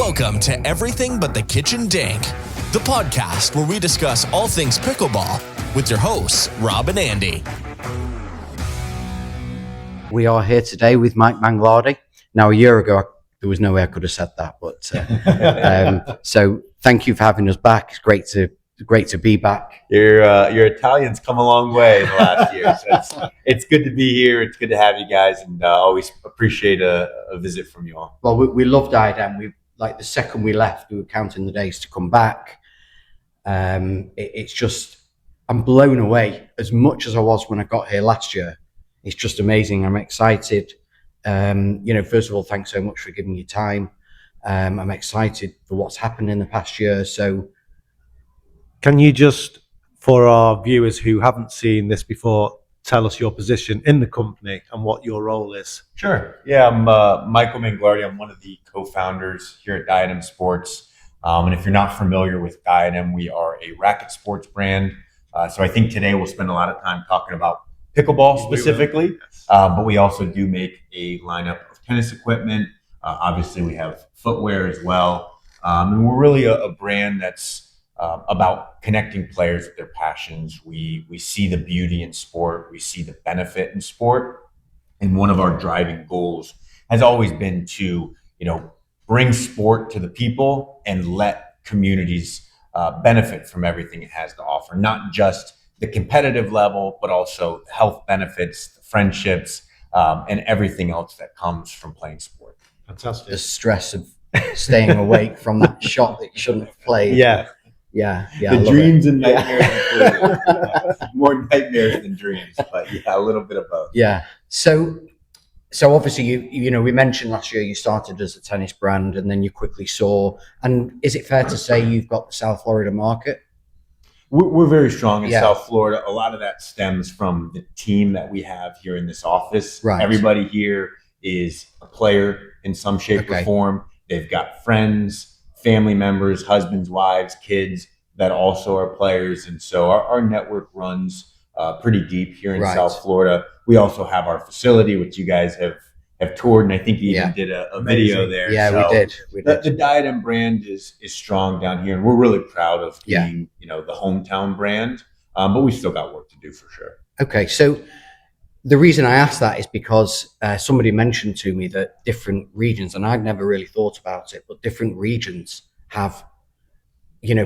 Welcome to Everything But the Kitchen Dink, the podcast where we discuss all things pickleball with your hosts, Rob and Andy. We are here today with Mike Manglardi. Now, a year ago, there was no way I could have said that, but so thank you for having us back. It's great to be back. Your Italians come a long way in the last year, so it's good to be here. It's good to have you guys, and always appreciate a visit from you all. Well, we love Diadem. The second we left, we were counting the days to come back. It's just, I'm blown away as much as I was when I got here last year. It's just amazing. I'm excited. First of all, thanks so much for giving your time. I'm excited for what's happened in the past year. So, can you just, for our viewers who haven't seen this before, tell us your position in the company and what your role is? Sure. Yeah, I'm Michael Manglardi. I'm one of the co-founders here at Diadem Sports. And if you're not familiar with Diadem, we are a racket sports brand. So I think today we'll spend a lot of time talking about pickleball specifically, but we also do make a lineup of tennis equipment. Obviously, we have footwear as well. And we're really a brand that's about connecting players with their passions. We see the beauty in sport. We see the benefit in sport. And one of our driving goals has always been to, bring sport to the people and let communities benefit from everything it has to offer, not just the competitive level, but also the health benefits, the friendships, and everything else that comes from playing sport. Fantastic. the stress of staying awake from that shot that you shouldn't have played. Yeah. The dreams and nightmares. More nightmares than dreams, but a little bit of both. Yeah. So obviously, we mentioned last year you started as a tennis brand, and then you quickly saw. And is it fair to say you've got the South Florida market? We're very strong in South Florida. A lot of that stems from the team that we have here in this office. Right. Everybody here is a player in some shape or form. They've got friends, family members, husbands, wives, kids that also are players. And so our network runs pretty deep here in South Florida. We also have our facility, which you guys have toured, and I think you even did a video there. Yeah, so we did. The Diadem brand is strong down here, and we're really proud of being, the hometown brand. But we still got work to do for sure. Okay, so the reason I asked that is because somebody mentioned to me that different regions, and I'd never really thought about it, but different regions have,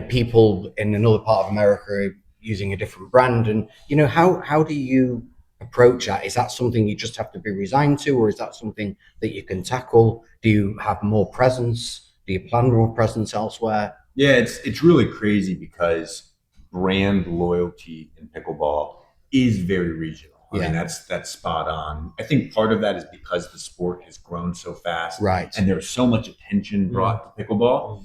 people in another part of America using a different brand. And, how do you approach that? Is that something you just have to be resigned to, or is that something that you can tackle? Do you have more presence? Do you plan more presence elsewhere? Yeah, it's really crazy because brand loyalty in pickleball is very regional. I mean, that's spot on. I think part of that is because the sport has grown so fast, right? And there's so much attention brought to pickleball,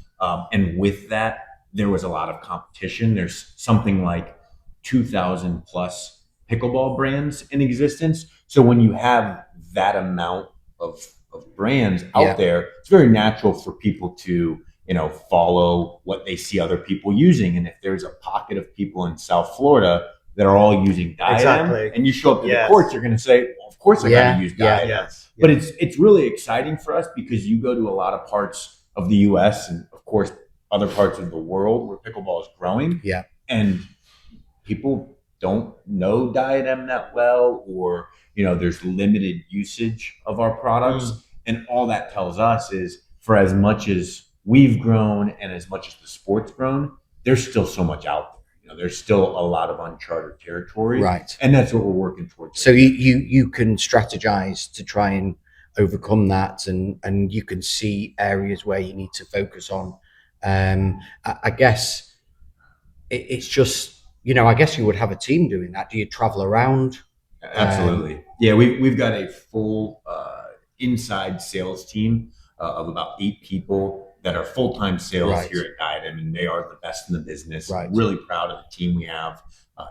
and with that, there was a lot of competition. There's something like 2,000 plus pickleball brands in existence. So when you have that amount of brands out there, it's very natural for people to follow what they see other people using. And if there's a pocket of people in South Florida that are all using Diadem, and you show up to the courts, you're going to say, well, of course I got to use Diadem. But it's really exciting for us because you go to a lot of parts of the U.S. and, of course, other parts of the world where pickleball is growing. Yeah. And people don't know Diadem that well, or, there's limited usage of our products. And all that tells us is, for as much as we've grown and as much as the sport's grown, there's still so much out there. There's still a lot of uncharted territory. Right. And that's what we're working towards. So you can strategize to try and overcome that, and you can see areas where you need to focus on. I guess it's just, I guess you would have a team doing that. Do you travel around? Absolutely. We've got a full inside sales team of about 8 people that are full-time sales here at Diadem, and they are the best in the business. Right. Really proud of the team we have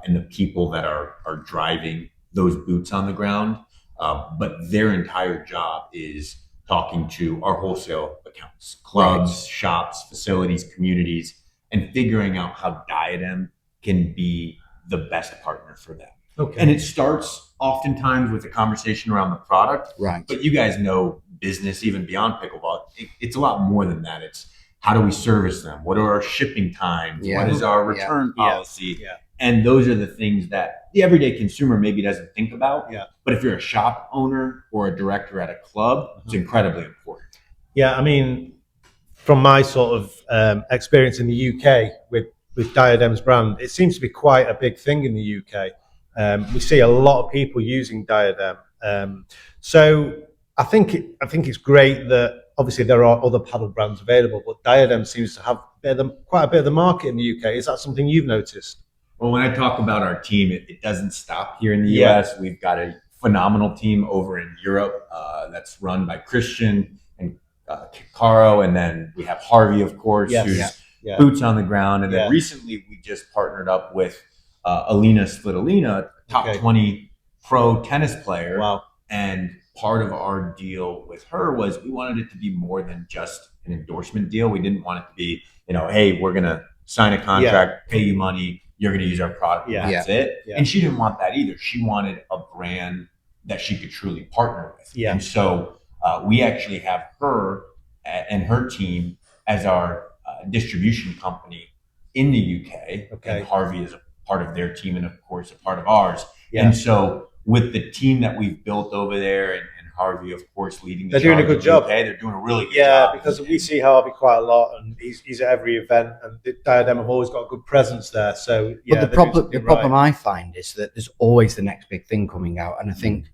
and the people that are driving those boots on the ground. But their entire job is talking to our wholesale accounts, clubs, shops, facilities, communities, and figuring out how Diadem can be the best partner for them. Okay. And it starts oftentimes with a conversation around the product. Right. But you guys know business even beyond pickleball. It's a lot more than that. It's how do we service them? What are our shipping times? Yeah. What is our return policy? Yeah. And those are the things that the everyday consumer maybe doesn't think about. Yeah. But if you're a shop owner or a director at a club, it's incredibly important. Yeah, I mean, from my sort of experience in the UK with Diadem's brand, it seems to be quite a big thing in the UK. We see a lot of people using Diadem. So I think it's great that obviously there are other paddle brands available, but Diadem seems to have quite a bit of the market in the UK. Is that something you've noticed? Well, when I talk about our team, it doesn't stop here in the US. We've got a phenomenal team over in Europe that's run by Christian and Caro, and then we have Harvey, of course, who's boots on the ground. And then recently we just partnered up with Alina Svitolina, top 20 pro tennis player. Wow. And part of our deal with her was we wanted it to be more than just an endorsement deal. We didn't want it to be, hey, we're going to sign a contract, pay you money, you're going to use our product, and that's it. Yeah. And she didn't want that either. She wanted a brand that she could truly partner with. Yeah. And so we actually have her and her team as our distribution company in the UK. Okay. And Harvey is a part of their team and, of course, a part of ours. Yeah. And so with the team that we've built over there and Harvey, of course, leading the They're doing a good job. They're doing a really good job. Yeah, because we see Harvey quite a lot, and he's at every event, and the Diadem have always got a good presence there. So, but the problem I find is that there's always the next big thing coming out, and I think,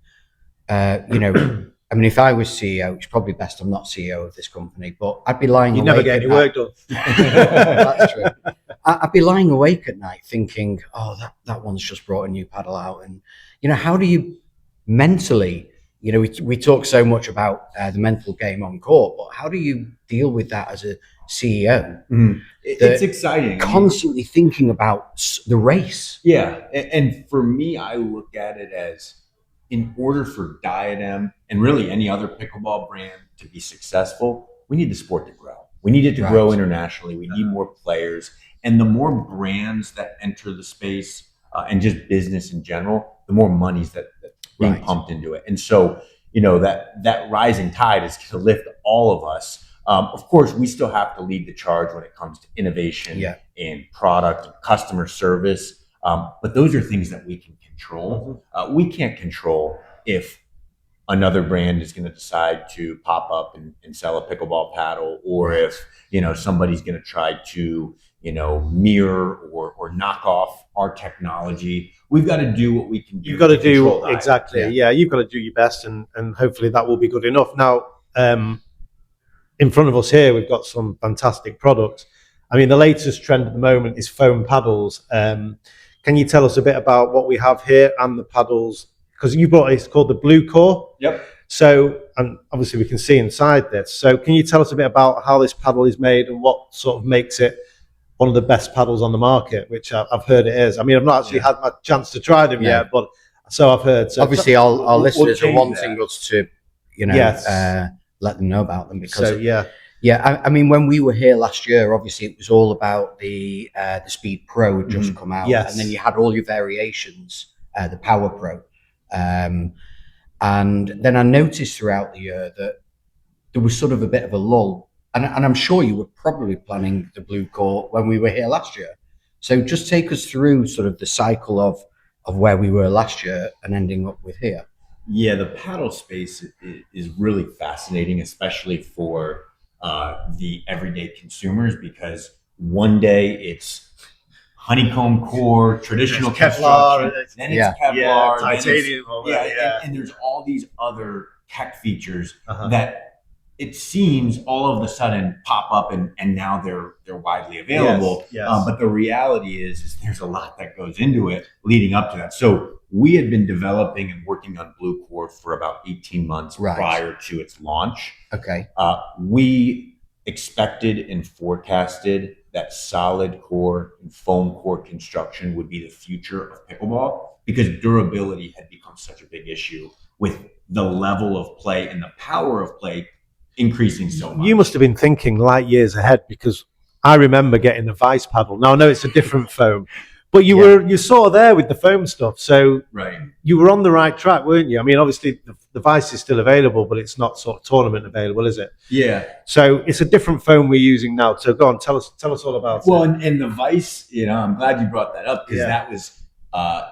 I mean, if I was CEO, it's probably best I'm not CEO of this company, but I'd be lying. You'd awake never get any work done. That's true. I'd be lying awake at night thinking, oh, that one's just brought a new paddle out, and how do you mentally? We talk so much about the mental game on court, but how do you deal with that as a CEO? Mm-hmm. It's exciting. Constantly thinking about the race. Yeah. And for me, I look at it as in order for Diadem and really any other pickleball brand to be successful, we need the sport to grow. We need it to grow internationally. We need more players. And the more brands that enter the space and just business in general, the more money's that being pumped into it. And so, that rising tide is going to lift all of us. Of course, we still have to lead the charge when it comes to innovation and product and customer service. But those are things that we can control. We can't control if another brand is going to decide to pop up and sell a pickleball paddle, or if, somebody's going to try to, mirror or knock off our technology. We've got to do what we can do. You've got to do exactly. Yeah, you've got to do your best, and hopefully that will be good enough. Now, in front of us here, we've got some fantastic products. I mean, the latest trend at the moment is foam paddles. Can you tell us a bit about what we have here and the paddles? Because it's called the BluCore. Yep. So, and obviously we can see inside this. So can you tell us a bit about how this paddle is made and what sort of makes it one of the best paddles on the market, which I've heard it is. I mean, I've not actually had my chance to try them yet, but so I've heard. So obviously, our listeners are wanting us to, let them know about them because, I mean, when we were here last year, obviously it was all about the Speed Pro had just come out, and then you had all your variations, the Power Pro, and then I noticed throughout the year that there was sort of a bit of a lull. And I'm sure you were probably planning the BluCore when we were here last year. So just take us through sort of the cycle of where we were last year and ending up with here. Yeah, the paddle space is really fascinating, especially for the everyday consumers, because one day it's honeycomb core, traditional Kevlar, then it's Kevlar, titanium, and there's all these other tech features that it seems all of a sudden pop up and now they're widely available. Yes. But the reality is there's a lot that goes into it leading up to that. So we had been developing and working on BluCore for about 18 months prior to its launch. Okay. We expected and forecasted that solid core and foam core construction would be the future of pickleball, because durability had become such a big issue with the level of play and the power of play increasing so much. You must have been thinking light years ahead, because I remember getting the Vice paddle. Now I know it's a different foam, But you saw there with the foam stuff, so Right. you were on the right track, weren't you? I mean, obviously the Vice is still available, but it's not sort of tournament available, is it? Yeah. So it's a different foam we're using now. So go on, tell us all about Well, it. and the Vice, I'm glad you brought that up because that was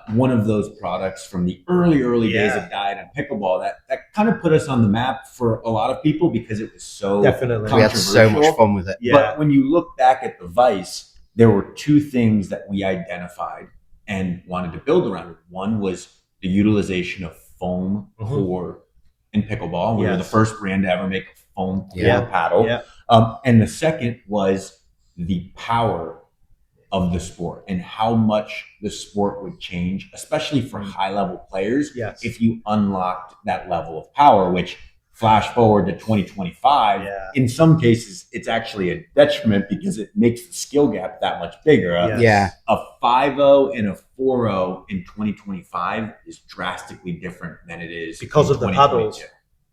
one of those products from the early days of Diadem Pickleball that kind of put us on the map for a lot of people because it was so Definitely. We had so much fun with it. Yeah. But when you look back at the Vice, there were two things that we identified and wanted to build around it. One was the utilization of foam core in pickleball. We were the first brand to ever make a foam core paddle. Yeah. And the second was the power of the sport and how much the sport would change, especially for high-level players, if you unlocked that level of power, which flash forward to 2025, in some cases, it's actually a detriment because it makes the skill gap that much bigger. A 5.0 and a 4.0 in 2025 is drastically different than it is because of the paddles.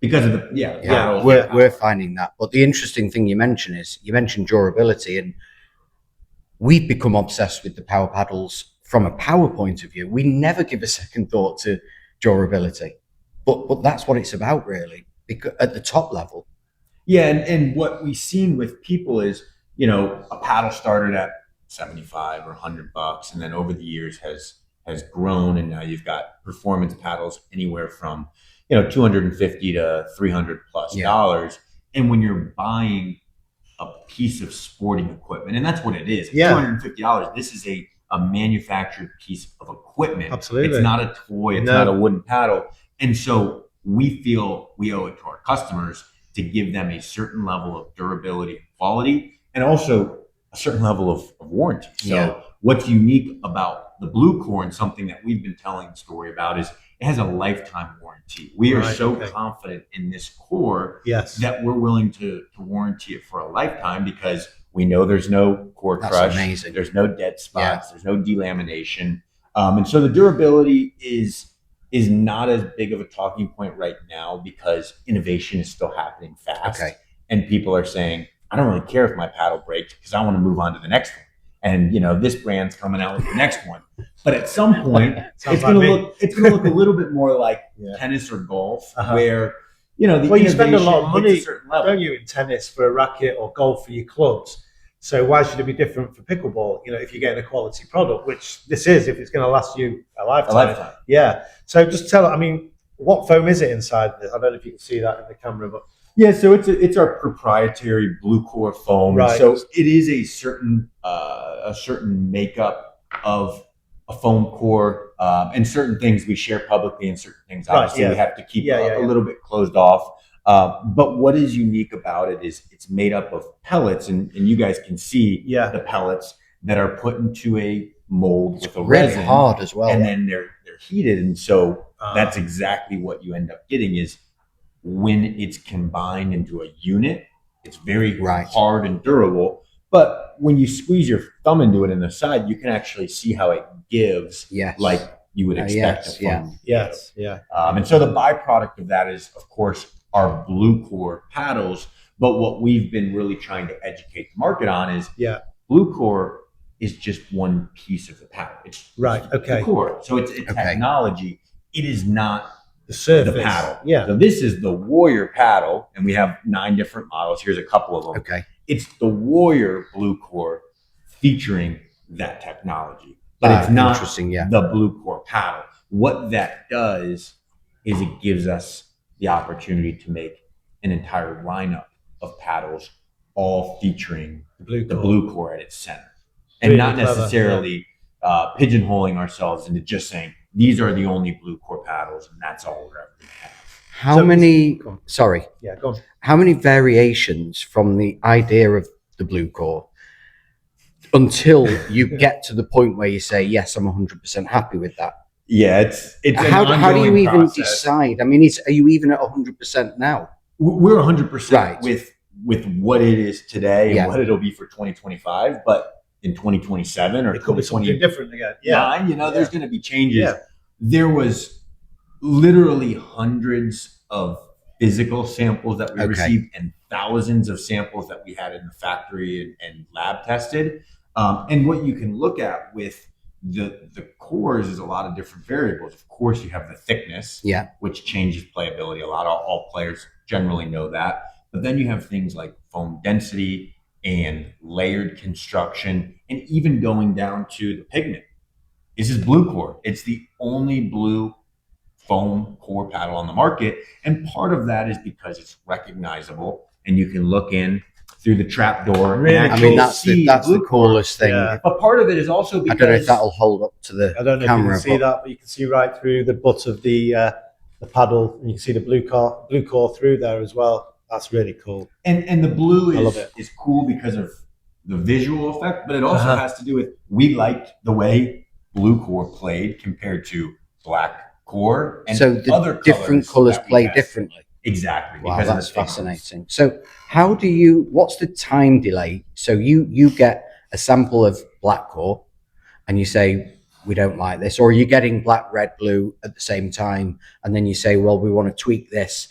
Because of the paddles. We're finding that. But the interesting thing you mentioned durability, and we've become obsessed with the power paddles from a power point of view. We never give a second thought to durability, but that's what it's about, really, because at the top level. Yeah, and what we've seen with people is, a paddle started at $75 or $100, and then over the years has grown, and now you've got performance paddles anywhere from $250 to $300 plus dollars. And when you're buying a piece of sporting equipment, and that's what it is. It's $250. This is a manufactured piece of equipment. Absolutely. It's not a toy. It's not a wooden paddle. And so we feel we owe it to our customers to give them a certain level of durability and quality, and also a certain level of warranty. So what's unique about the BluCore, and something that we've been telling the story about, is it has a lifetime warranty. We are so confident in this core that we're willing to warranty it for a lifetime because we know there's no core crush. Amazing. There's no dead spots. There's no delamination. And so the durability is not as big of a talking point right now because innovation is still happening fast. And people are saying, I don't really care if my paddle breaks because I want to move on to the next one. And this brand's coming out with the next one. But at some point, it's going to look a little bit more like tennis or golf, where you spend a lot of money, don't don't you, in tennis for a racket or golf for your clubs? So why should it be different for pickleball? If you're getting a quality product, which this is, if it's going to last you a lifetime. Yeah. So just tell. I mean, what foam is it inside? I don't know if you can see that in the camera, but. Yeah, so it's our proprietary BluCore foam. Right. So it is a certain makeup of a foam core, and certain things we share publicly, and certain things obviously we have to keep a little bit closed off. But what is unique about it is it's made up of pellets, and you guys can see the pellets that are put into a mold with a really resin, hard as well, and then they're heated, and so that's exactly what you end up getting is. When it's combined into a unit, it's very hard and durable. But when you squeeze your thumb into it in the side, you can actually see how it gives, like you would expect. And so the byproduct of that is, of course, our BluCore paddles. But what we've been really trying to educate the market on is BluCore is just one piece of the paddle. It's the core. So it's a technology. It is not the surface. The paddle. Yeah. So this is the Warrior paddle, and we have 9 different models. Here's a couple of them. Okay. It's the Warrior BluCore featuring that technology, but it's not the BluCore paddle. What that does is it gives us the opportunity to make an entire lineup of paddles, all featuring the BluCore at its center, and not necessarily pigeonholing ourselves into just saying, these are the only BluCore paddles, and that's all we're ever going to have. How many variations from the idea of the BluCore until you get to the point where you say, yes, I'm 100% happy with that? Yeah, it's how do you even decide? I mean, are you even at 100% now? We're 100% with what it is today and what it'll be for 2025, but in 2027 or it could be something different again. There's going to be changes. There was literally hundreds of physical samples that we received and thousands of samples that we had in the factory and lab tested. And what you can look at with the cores is a lot of different variables. Of course, you have the thickness, which changes playability a lot. All players generally know that. But then you have things like foam density and layered construction, and even going down to the pigment. This is BluCore. It's the only blue foam core paddle on the market. And part of that is because it's recognizable and you can look in through the trap door. Really? I mean, that's the coolest thing. Yeah. But part of it is also because... I don't know if that'll hold up to the I don't know camera, if you can see that, but you can see right through the butt of the paddle, and you can see the BluCore through there as well. That's really cool. And the blue is cool because of the visual effect, but it also has to do with, we liked the way BluCore played compared to black core, and so the other different colors play differently. Exactly. Wow, that's fascinating. So what's the time delay? So you get a sample of black core and you say, we don't like this, or you're getting black, red, blue at the same time, and then you say, well, we want to tweak this.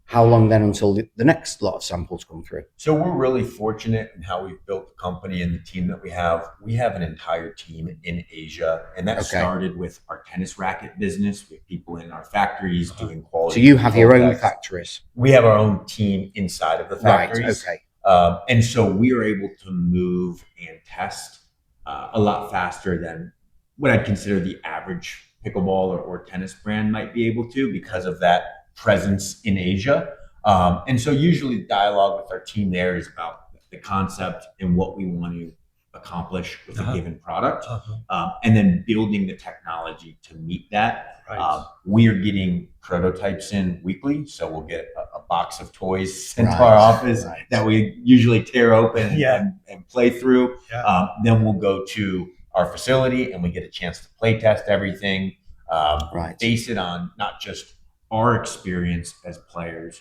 How long then until the next lot of samples come through? So we're really fortunate in how we've built the company and the team that we have. We have an entire team in Asia, and that started with our tennis racket business. We have people in our factories doing quality. So you have your own factories? We have our own team inside of the factories. Right, okay. And so we are able to move and test a lot faster than what I'd consider the average pickleball or tennis brand might be able to, because of that presence in Asia. And so usually the dialogue with our team there is about the concept and what we want to accomplish with a given product, and then building the technology to meet that. We are getting prototypes in weekly, so we'll get a box of toys sent to our office that we usually tear open and play through. Then we'll go to our facility and we get a chance to play test everything, base it on not just our experience as players,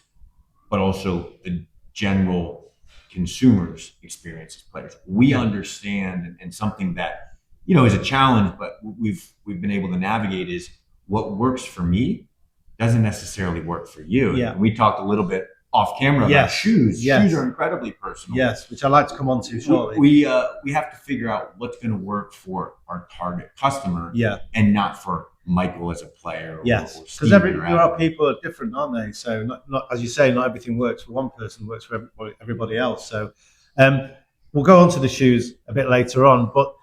but also the general consumers' experience as players. We understand, and something that is a challenge, but we've been able to navigate, is what works for me doesn't necessarily work for you. Yeah. And we talked a little bit off camera about shoes. Shoes are incredibly personal. Yes, which I'd like to come on to shortly. We have to figure out what's going to work for our target customer, and not for Michael as a player. Yes, because there are people are different, aren't they? So not as you say, not everything works for one person, works for everybody else. So we'll go on to the shoes a bit later on, but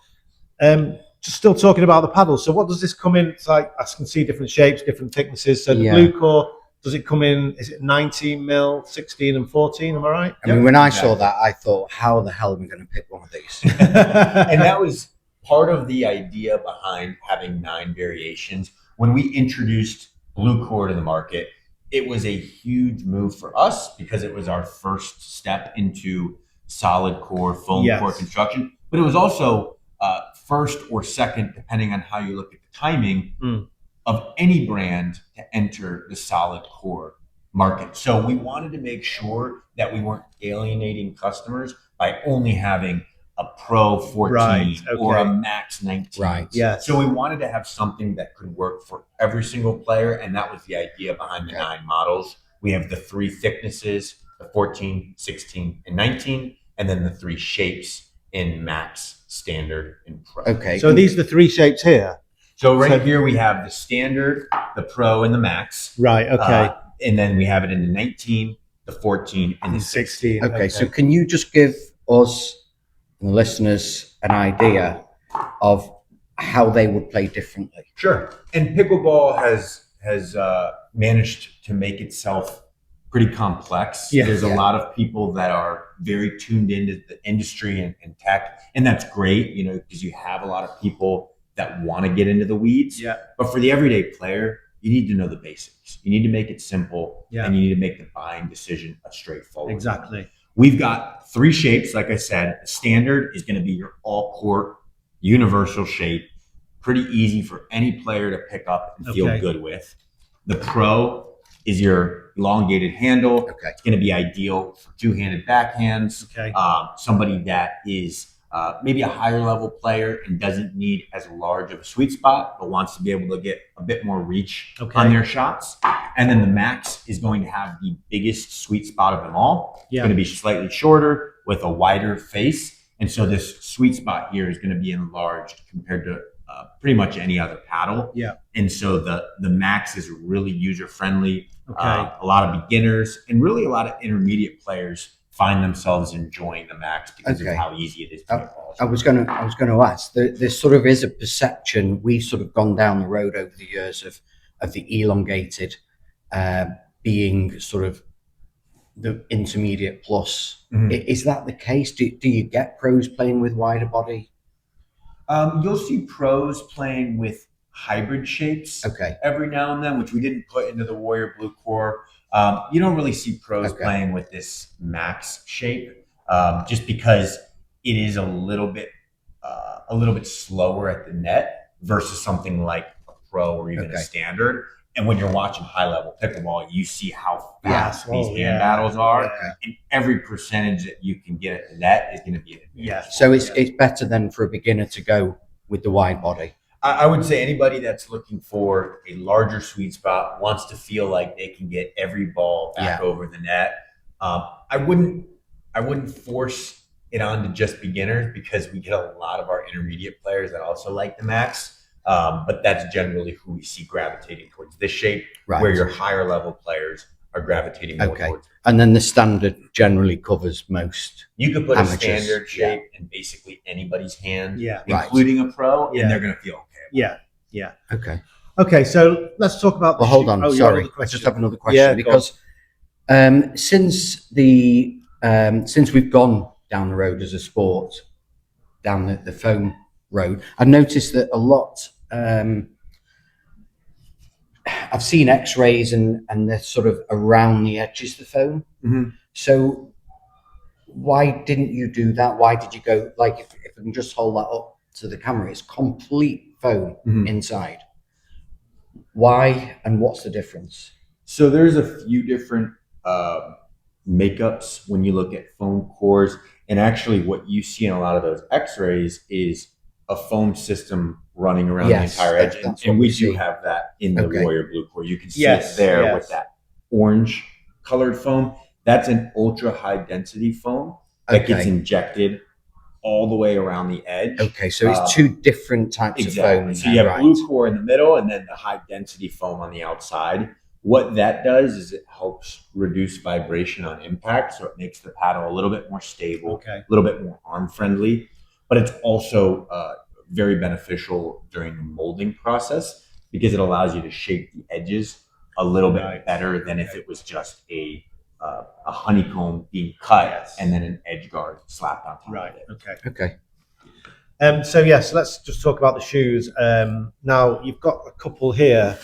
just still talking about the paddle. So what does this come in? It's like, I can see different shapes, different thicknesses. So the BluCore, does it come in, is it 19 mil, 16 and 14, am I right? I mean, when I saw that, I thought, how the hell am I going to pick one of these? And that was part of the idea behind having 9 variations. When we introduced BluCore to the market, it was a huge move for us because it was our first step into solid core, foam core construction. But it was also first or second, depending on how you look at the timing, of any brand to enter the solid core market. So we wanted to make sure that we weren't alienating customers by only having a Pro 14 or a Max 19. So we wanted to have something that could work for every single player, and that was the idea behind the 9 models. We have the 3 thicknesses, the 14, 16, and 19, and then the 3 shapes in Max, Standard, and Pro. So these are the 3 shapes here? So here we have the Standard, the Pro, and the Max. And then we have it in the 19, the 14, and the 16. Okay, so can you just give us and the listeners an idea of how they would play differently? Sure. And pickleball has managed to make itself pretty complex. There's a lot of people that are very tuned into the industry and tech, and that's great, because you have a lot of people that want to get into the weeds. But for the everyday player, you need to know the basics. You need to make it simple, and you need to make the buying decision a straightforward. Exactly. We've got 3 shapes. Like I said, the Standard is going to be your all-court universal shape. Pretty easy for any player to pick up and feel good with. The Pro is your elongated handle. It's going to be ideal for 2-handed backhands. Somebody that is maybe a higher level player and doesn't need as large of a sweet spot, but wants to be able to get a bit more reach on their shots. And then the Max is going to have the biggest sweet spot of them all. It's going to be slightly shorter with a wider face. And so this sweet spot here is going to be enlarged compared to pretty much any other paddle. Yeah. And so the Max is really user friendly. Okay. A lot of beginners and really a lot of intermediate players find themselves enjoying the Max because of how easy it is to get balls. I was going to ask. There sort of is a perception. We've sort of gone down the road over the years of the elongated being sort of the intermediate plus. Is that the case? Do you get pros playing with wider body? You'll see pros playing with hybrid shapes every now and then, which we didn't put into the Warrior BluCore. You don't really see pros playing with this Max shape, just because it is a little bit slower at the net versus something like a pro or even a standard. And when you're watching high level pickleball, you see how fast these hand battles are, and every percentage that you can get at the net is going to be an advantage. So it's better than for a beginner to go with the wide body. I would say anybody that's looking for a larger sweet spot, wants to feel like they can get every ball back over the net. I wouldn't force it on to just beginners, because we get a lot of our intermediate players that also like the Max. But that's generally who we see gravitating towards this shape, where your higher level players are gravitating more towards. And then the standard generally covers most. You could put amateurs. a standard shape in basically anybody's hand, including a pro, and they're going to feel okay. Yeah. Okay. So let's talk about. Well, hold on. Sorry, I just have another question because since we've gone down the road as a sport, down the foam road, I've noticed that a lot. I've seen X-rays and they're sort of around the edges of the foam. So why didn't you do that? Why did you go, like, if I can just hold that up to the camera, it's complete foam inside. Why, and what's the difference? So there's a few different makeups when you look at foam cores, and actually what you see in a lot of those X-rays is a foam system running around the entire edge, and we do have that in the Warrior BluCore. You can see it there with that orange colored foam. That's an ultra high density foam that gets injected all the way around the edge. Okay, so it's two different types of foam. So you have BluCore in the middle and then the high density foam on the outside. What that does is it helps reduce vibration on impact, so it makes the paddle a little bit more stable, a little bit more arm friendly, but it's also very beneficial during the molding process because it allows you to shape the edges a little bit better than if it was just a honeycomb being cut and then an edge guard slapped on top of it. Okay. So let's just talk about the shoes. Now you've got a couple here.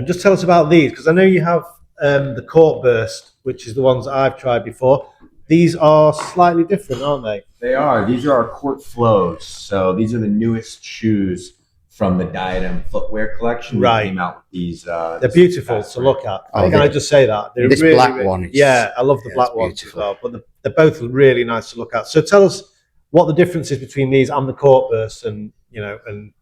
Just tell us about these, because I know you have the Court Burst, which is the ones I've tried before. These are slightly different, aren't they? They are. These are our Court Flows. So these are the newest shoes from the Diadem footwear collection. We came out with these. They're beautiful to look at. Can I just say that? They're this really, black one. I love the black ones as well. But they're both really nice to look at. So tell us what the difference is between these and the Court Burst, and and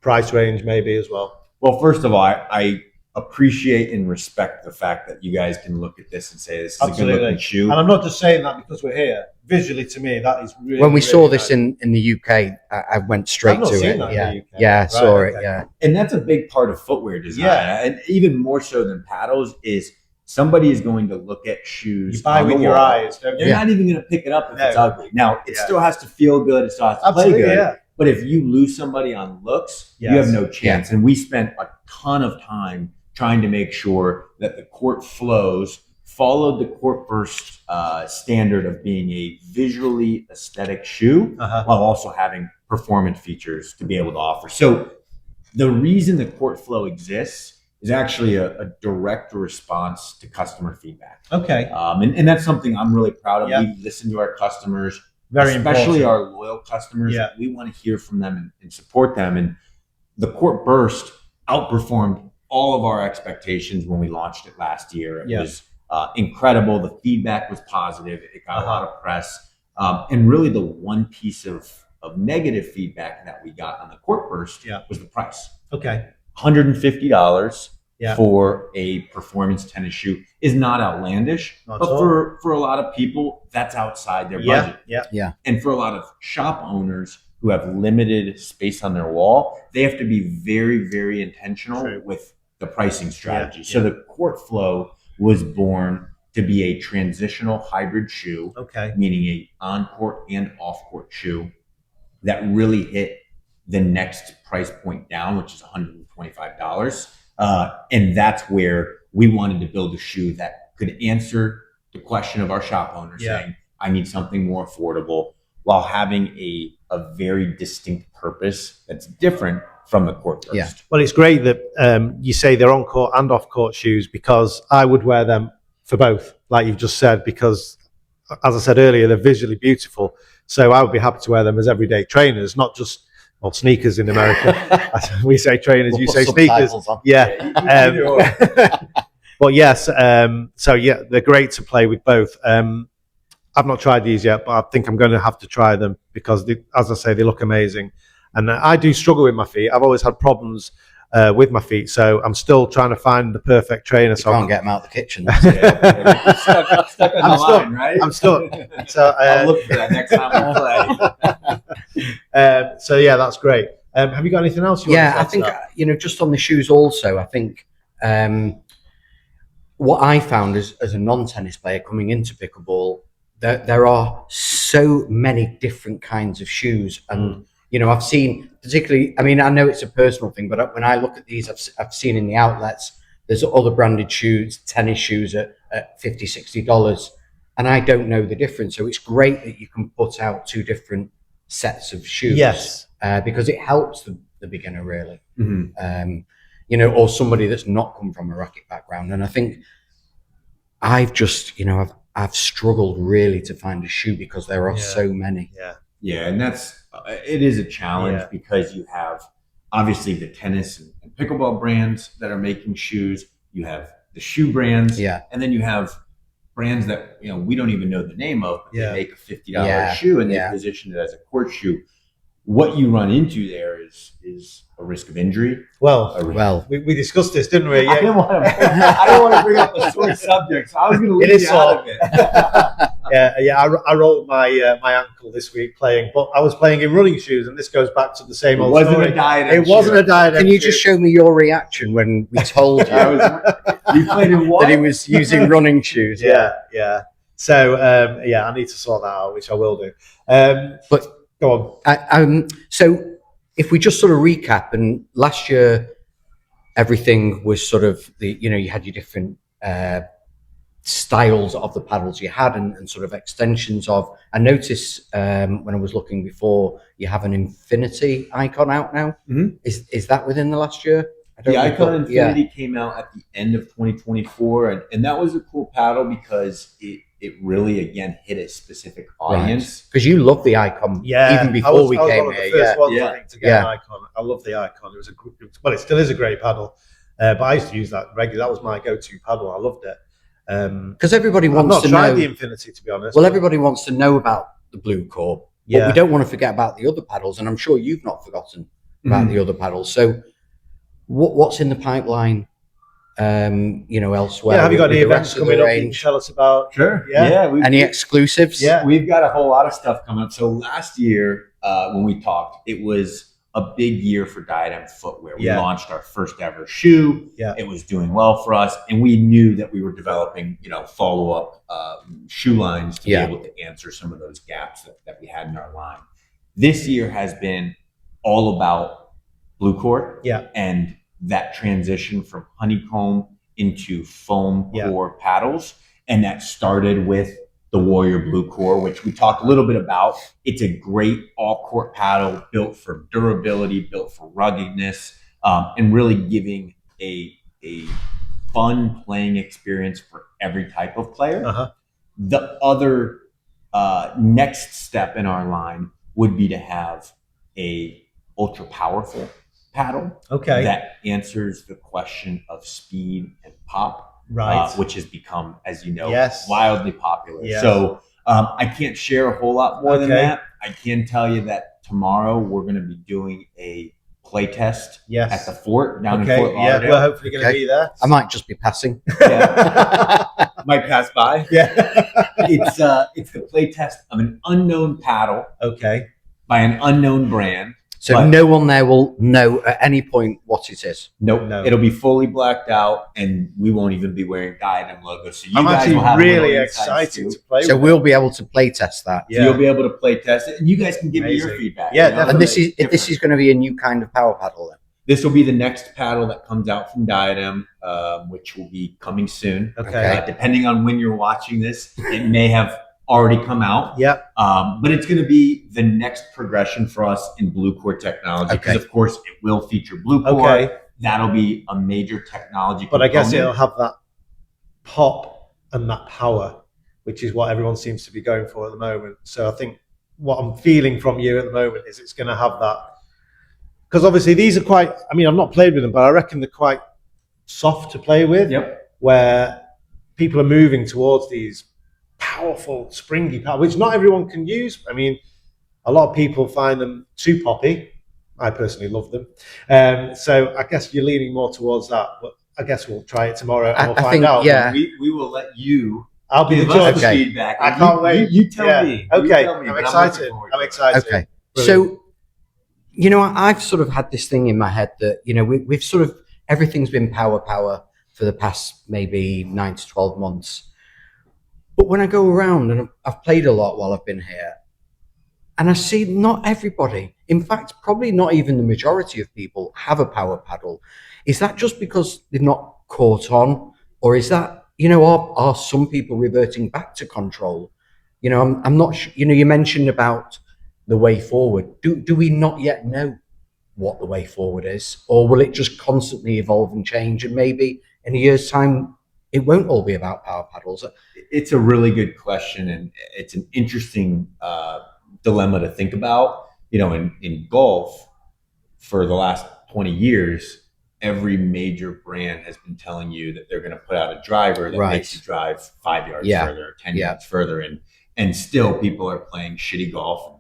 price range maybe as well. Well, first of all, I appreciate and respect the fact that you guys can look at this and say this is a good looking shoe. And I'm not just saying that because we're here. Visually, to me, that is really. When we saw really this nice. in the UK, I went straight to it. I Saw it. Yeah, and that's a big part of footwear design. And even more so than paddles is somebody is going to look at shoes. You buy with your eyes. You're not even going to pick it up if it's ugly. Now it still has to feel good. It still has to play good. Yeah. But if you lose somebody on looks, you have no chance. And we spent a ton of time trying to make sure that the Court Flows followed the Court Burst standard of being a visually aesthetic shoe while also having performance features to be able to offer. So the reason the Court Flow exists is actually a direct response to customer feedback. And that's something I'm really proud of. We listen to our customers, especially our loyal customers. We want to hear from them and support them. And the Court Burst outperformed all of our expectations when we launched it last year. It was incredible. The feedback was positive. It got a lot of press. And really the one piece of negative feedback that we got on the Court Burst was the price. $150 for a performance tennis shoe is not outlandish, but for a lot of people, that's outside their budget. And for a lot of shop owners, who have limited space on their wall, they have to be very, very intentional True. with the pricing strategy. Yeah, So the Court Flow was born to be a transitional hybrid shoe, Okay. meaning a on-court and off-court shoe that really hit the next price point down, which is $125. And that's where we wanted to build a shoe that could answer the question of our shop owner saying, I need something more affordable, while having a very distinct purpose that's different from the Court Burst. Yeah. Well, it's great that you say they're on-court and off-court shoes, because I would wear them for both, like you've just said, because, as I said earlier, they're visually beautiful. So I would be happy to wear them as everyday trainers, not just, well, sneakers in America. We say trainers, We'll you put say sneakers. subtitles on. Yeah. But yes, so yeah, they're great to play with both. I've not tried these yet, but I think I'm going to have to try them because, as I say, they look amazing. And I do struggle with my feet. I've always had problems with my feet, so I'm still trying to find the perfect trainer. You can't get them out the kitchen. Stuck on the line, right? I'm stuck. So I'll look for that next time we play. So yeah, that's great. Have you got anything else you want to I add to think, that? just on the shoes also, I think what I found as a non-tennis player coming into pickleball, there are so many different kinds of shoes. And, I've seen particularly, I mean, I know it's a personal thing, but when I look at these, I've seen in the outlets, there's other branded shoes, tennis shoes at $50, $60, and I don't know the difference. So it's great that you can put out two different sets of shoes. Yes. Because it helps the beginner really. Mm-hmm. Or somebody that's not come from a racket background. And I think I've just, I've struggled really to find a shoe because there are so many. Yeah, and it is a challenge because you have obviously the tennis and pickleball brands that are making shoes. You have the shoe brands, and then you have brands that we don't even know the name of, but they make a $50 shoe and they position it as a court shoe. What you run into there is a risk of injury. Well, we discussed this, didn't we? I didn't want to bring up a sore subject, so I was going to leave you out of it. I rolled my ankle this week playing, but I was playing in running shoes, and this goes back to the same old story. It wasn't a Diadem. Can you just show me your reaction when we told you you played in what? that he was using running shoes? Yeah. So I need to sort that out, which I will do. But go on. So if we just sort of recap, and last year everything was sort of you had your different styles of the paddles you had and sort of extensions of. I noticed when I was looking before, you have an Infinity icon out now. Mm-hmm. Is that within the last year? The Icon Infinity came out at the end of 2024, and that was a cool paddle because it really, again, hit a specific audience. Because you love the Icon, even before we came here. I think, to get an Icon. I love the Icon. It was it still is a great paddle, but I used to use that regularly. That was my go-to paddle. I loved it. Because everybody wants to know. I've not tried the Infinity, to be honest. Well, everybody wants to know about the BluCore, but we don't want to forget about the other paddles, and I'm sure you've not forgotten about the other paddles. So, what's in the pipeline? Elsewhere. Have you got any events coming up? You can tell us about. Sure. Any exclusives? Yeah, we've got a whole lot of stuff coming up. So last year, when we talked, it was a big year for Diadem footwear. We launched our first ever shoe. It was doing well for us, and we knew that we were developing, follow-up shoe lines to be able to answer some of those gaps that we had in our line. This year has been all about BluCore and that transition from honeycomb into foam core paddles. And that started with the Warrior BluCore, which we talked a little bit about. It's a great all-court paddle built for durability, built for ruggedness, and really giving a fun playing experience for every type of player. The other next step in our line would be to have a ultra powerful paddle that answers the question of speed and pop, which has become, as you know, wildly popular. So I can't share a whole lot more than that. I can tell you that tomorrow we're going to be doing a play test at the fort down in Fort Lauderdale. We're hopefully going to be there. I might just be passing. Might pass by. It's the play test of an unknown paddle. by an unknown brand. So no one there will know at any point what it is. Nope. No. It'll be fully blacked out, and we won't even be wearing Diadem logos. So you I'm guys actually will have really a little inside excited scoop. to play So with we'll it. be able to play test that. So you'll be able to play test it, and you guys can give me your Amazing. feedback. Yeah, you know? definitely. And this is going to be a new kind of power paddle then. This will be the next paddle that comes out from Diadem, which will be coming soon. Okay. Depending on when you're watching this, it may have already come out. Yep. But it's going to be the next progression for us in BluCore technology, because of course it will feature BluCore. Okay. That'll be a major technology But I guess component. it'll have that pop and that power, which is what everyone seems to be going for at the moment. So I think what I'm feeling from you at the moment is it's going to have that. Because obviously these are quite, I mean, I've not played with them, but I reckon they're quite soft to play with. Yep. Where people are moving towards these powerful, springy paddles, which not everyone can use. I mean, a lot of people find them too poppy. I personally love them. So I guess you're leaning more towards that. But I guess we'll try it tomorrow and we'll I find think, out. yeah. We will let you I'll be the give us judge. the Okay. feedback. I can't wait. You tell Yeah. me. Okay, You tell me, I'm but excited. looking forward I'm to it. excited. Okay. Brilliant. So, you know, I've sort of had this thing in my head that, you know, we've sort of, everything's been power for the past maybe 9 to 12 months. But when I go around, and I've played a lot while I've been here, and I see not everybody, in fact, probably not even the majority of people have a power paddle. Is that just because they've not caught on? Or is that, you know, are some people reverting back to control? You know, I'm not sure. You know, you mentioned about the way forward. Do we not yet know what the way forward is? Or will it just constantly evolve and change? And maybe in a year's time, it won't all be about power paddles. It's a really good question, and it's an interesting dilemma to think about. You know, in golf, for the last 20 years, every major brand has been telling you that they're going to put out a driver that Right. makes you drive 5 yards Yeah. further, or 10 Yeah. yards further, and still people are playing shitty golf,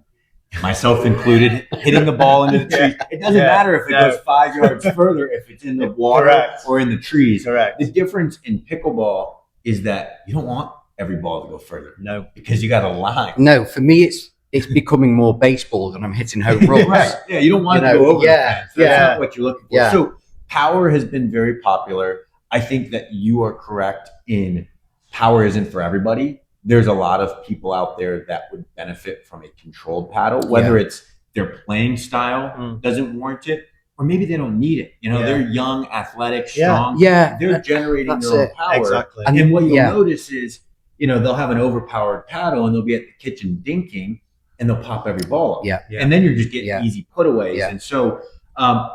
myself included, hitting the ball into the trees. It doesn't matter if it goes 5 yards further, if it's in the water Correct. or in the trees. Correct. The difference in pickleball is that you don't want every ball to go further. No. Because you got a line. No, for me, it's becoming more baseball than I'm hitting home runs. Right. Yeah, you don't want You it to know, go over yeah, the fence. That's yeah. not what you're looking for. Yeah. So power has been very popular. I think that you are correct in power isn't for everybody. There's a lot of people out there that would benefit from a controlled paddle, whether it's their playing style doesn't warrant it, or maybe they don't need it. You know, they're young, athletic, strong. Yeah. They're generating That's their own it. power. Exactly. And what you'll Yeah. notice is, you know, they'll have an overpowered paddle and they'll be at the kitchen dinking and they'll pop every ball up. Yeah. Yeah. And then you're just getting Yeah. easy putaways. Yeah. And so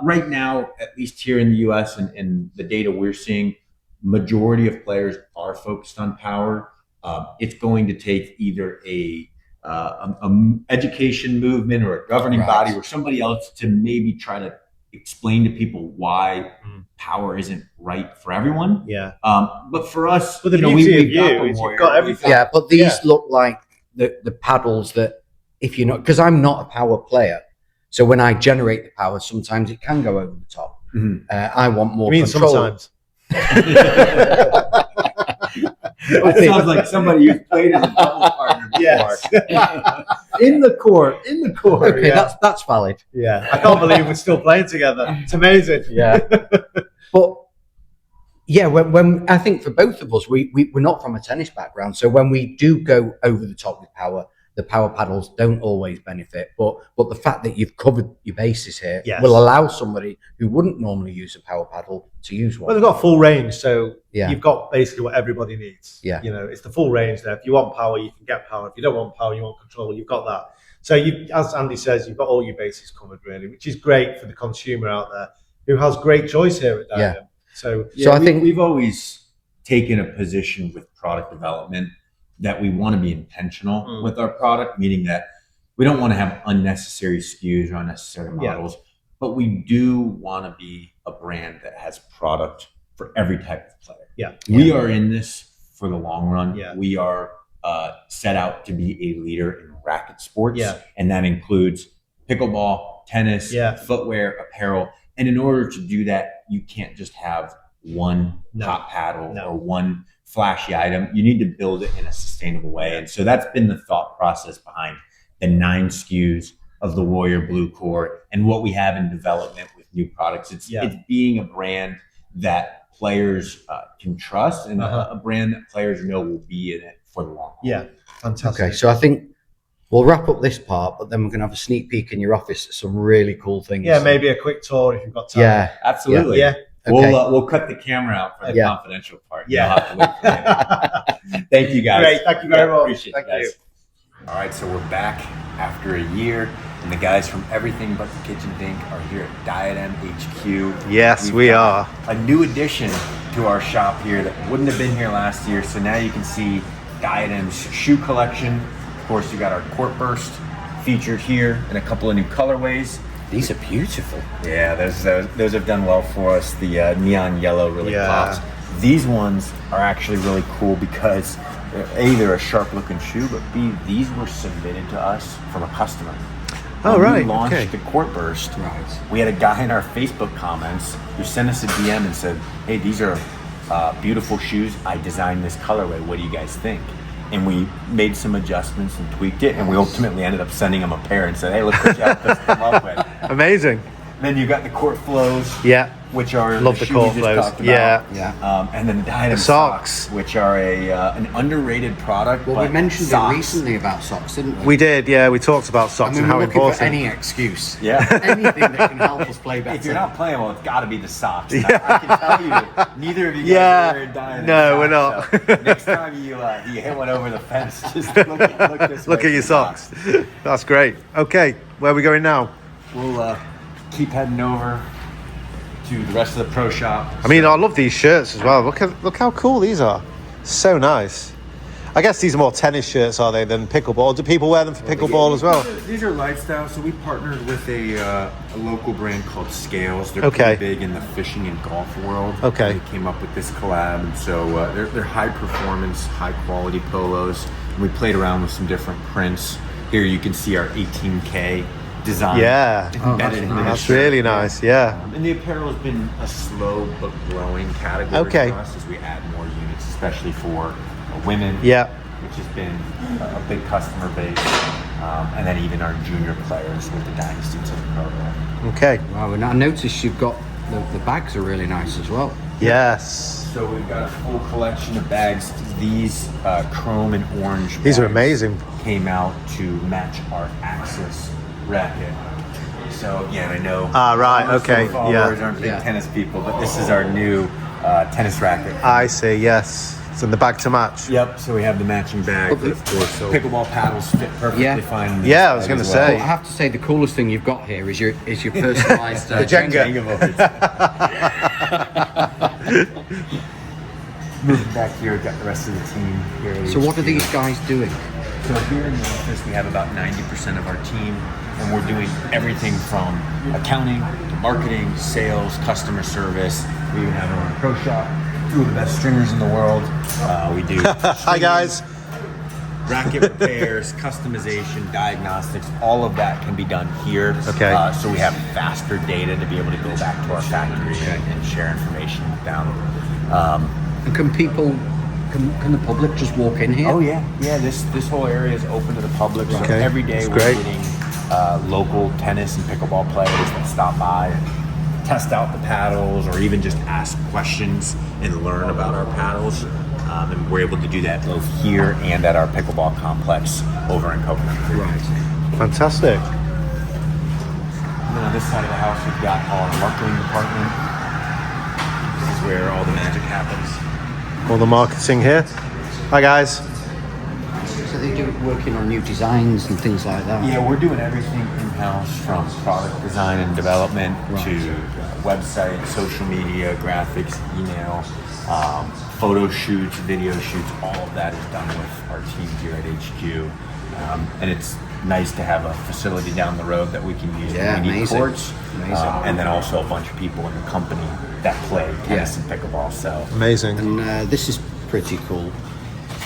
right now, at least here in the US and the data we're seeing, majority of players are focused on power. It's going to take either a education movement or a governing Right. body or somebody else to maybe try to explain to people why power isn't right for everyone. Yeah. But for us, But the you know, beauty of we've got you the is you've Warrior, got we've everything. Yeah, but these Yeah. look like the paddles that, if you're not, because I'm not a power player, so when I generate the power, sometimes it can go over the top. Mhm. I want more I mean, control. sometimes. That sounds like somebody who's played as a double partner before. Yes. In the court. Okay, Yeah. that's valid. Yeah. I can't believe we're still playing together. It's amazing. Yeah, but yeah, when I think for both of us, we're not from a tennis background, so when we do go over the top with power, the power paddles don't always benefit. But the fact that you've covered your bases here Yes. will allow somebody who wouldn't normally use a power paddle to use Well, one. they've got full range, so Yeah. you've got basically what everybody needs. Yeah. You know, it's the full range there. If you want power, you can get power. If you don't want power, you want control, you've got that. So you, as Andy says, you've got all your bases covered really, which is great for the consumer out there who has great choice here at Diadem. So So I think we've always taken a position with product development that we want to be intentional with our product, meaning that we don't want to have unnecessary SKUs or unnecessary models, but we do want to be a brand that has product for every type of player. Yeah. We are in this for the long run. Yeah. We are set out to be a leader in racket sports, Yeah. and that includes pickleball, tennis, Yeah. footwear, apparel. And in order to do that, you can't just have one No. top paddle No. or one flashy item. You need to build it in a sustainable way. And so that's been the thought process behind the 9 SKUs of the Warrior BluCore and what we have in development with new products. It's being a brand that players can trust, and a brand that players know will be in it for the long haul. Yeah, fantastic. Okay, so I think we'll wrap up this part, but then we're going to have a sneak peek in your office at some really cool things. Yeah, maybe a quick tour if you've got time. Yeah, absolutely. Yeah. Okay. We'll cut the camera out for the confidential part. Yeah. You'll have to wait for it. Thank you, guys. Great. Thank you very much. Appreciate Thank it, guys. you. All right, so we're back after a year, and the guys from Everything But the Kitchen Dink are here at Diadem HQ. Yes, We've we got are. a new addition to our shop here that wouldn't have been here last year. So now you can see Diadem's shoe collection. Of course, you got our Court Burst featured here in a couple of new colorways. these are beautiful. Yeah, those have done well for us. The neon yellow really pops. These ones are actually really cool because A, they're a sharp looking shoe, but B, these were submitted to us from a customer. Oh, when right. we launched Okay. the Court Burst, we had a guy in our Facebook comments who sent us a DM and said, hey, these are beautiful shoes. I designed this colorway. What do you guys think? And we made some adjustments and tweaked it, and we ultimately ended up sending him a pair and said, hey, look what you have to come up with. Amazing. Then you got the Court Flows, Yeah. which are Love the the shoe Court we just Flows. talked about. Yeah. And then the Diadem socks. which are an underrated product. Well, but we mentioned socks. it recently about socks, didn't we? We did, yeah. We talked about socks I mean, and how we're looking important. for any excuse. Yeah. Anything that can help us play better. If you're not playing well, it's got to be the socks. And I can tell you, neither of you guys are wearing Diadem. No, we're socks, not. So next time you hit one over the fence, just look this way Look at your for socks. That's great. Okay, where are we going now? We'll keep heading over to the rest of the pro shop. I mean, I love these shirts as well. Look how cool these are. So nice. I guess these are more tennis shirts, are they, than pickleball? Do people wear them for pickleball as well? These are lifestyle. So we partnered with a local brand called Scales. They're Okay. pretty big in the fishing and golf world. Okay. They came up with this collab, and so they're high performance, high quality polos. And we played around with some different prints. Here you can see our 18K design. Yeah. embedded into That's the shirt. really nice, yeah. And the apparel has been a slow but growing category Okay. for us as we add more units, especially for women. Yeah. Which has been a big customer base, and then even our junior players with the Dynasty Team program. Okay. Wow, and I noticed you've got the bags are really nice as well. Yes. So we've got a full collection of bags. These chrome and orange These are bags amazing. came out to match our Axis racket. So again, I know right, most of okay, our followers yeah. aren't big Yeah. tennis people, but this is our new tennis racket. I see, yes. It's in the bag to match. Yep, so we have the matching bag, but of course, pickleball paddles fit perfectly Yeah. fine. in this Yeah, I was bag gonna as say. Well, well. I have to say the coolest thing you've got here is your personalised The Jenga. Moving back here, we've got the rest of the team here. at So what are HQ. these guys doing? So here in the office, we have about 90% of our team, and we're doing everything from accounting to marketing, sales, customer service. We even have our own pro shop, two of the best stringers in the world. We do Hi, guys. racket repairs, customization, diagnostics, all of that can be done here. Okay. So we have faster data to be able to go back to our factory and share information with them. And can the public just walk in here? Oh yeah. This whole area is open to the public. So Okay, every day that's we're great. getting local tennis and pickleball players that stop by and test out the paddles, or even just ask questions and learn about our paddles. And we're able to do that both here and at our pickleball complex over in Coconut Creek. Right. Fantastic. And then on this side of the house, we've got our marketing department. This is where all the magic happens. All the marketing here. Hi, guys. So they do working on new designs and things like that. Yeah, we're doing everything in-house, from product design and development to website, social media, graphics, email, photo shoots, video shoots. All of that is done with our team here at HQ. And it's nice to have a facility down the road that we can use Yeah, when we need amazing. courts. Amazing. And then also a bunch of people in the company that play tennis and pickleball. So Amazing. And this is pretty cool.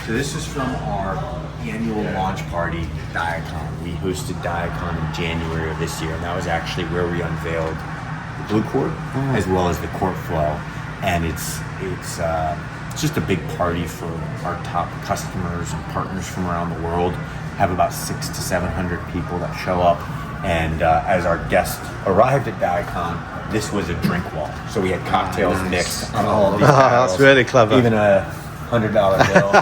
So this is from our annual launch party, Diacon. We hosted Diacon in January of this year, and that was actually where we unveiled the BluCore as well as the Court Flow. And it's just a big party for our top customers and partners from around the world. Have about 600 to 700 people that show up And as our guests arrived at Diacon, this was a drink wall. So we had cocktails mixed on all of these barrels. That's really clever. Even a $100 bill.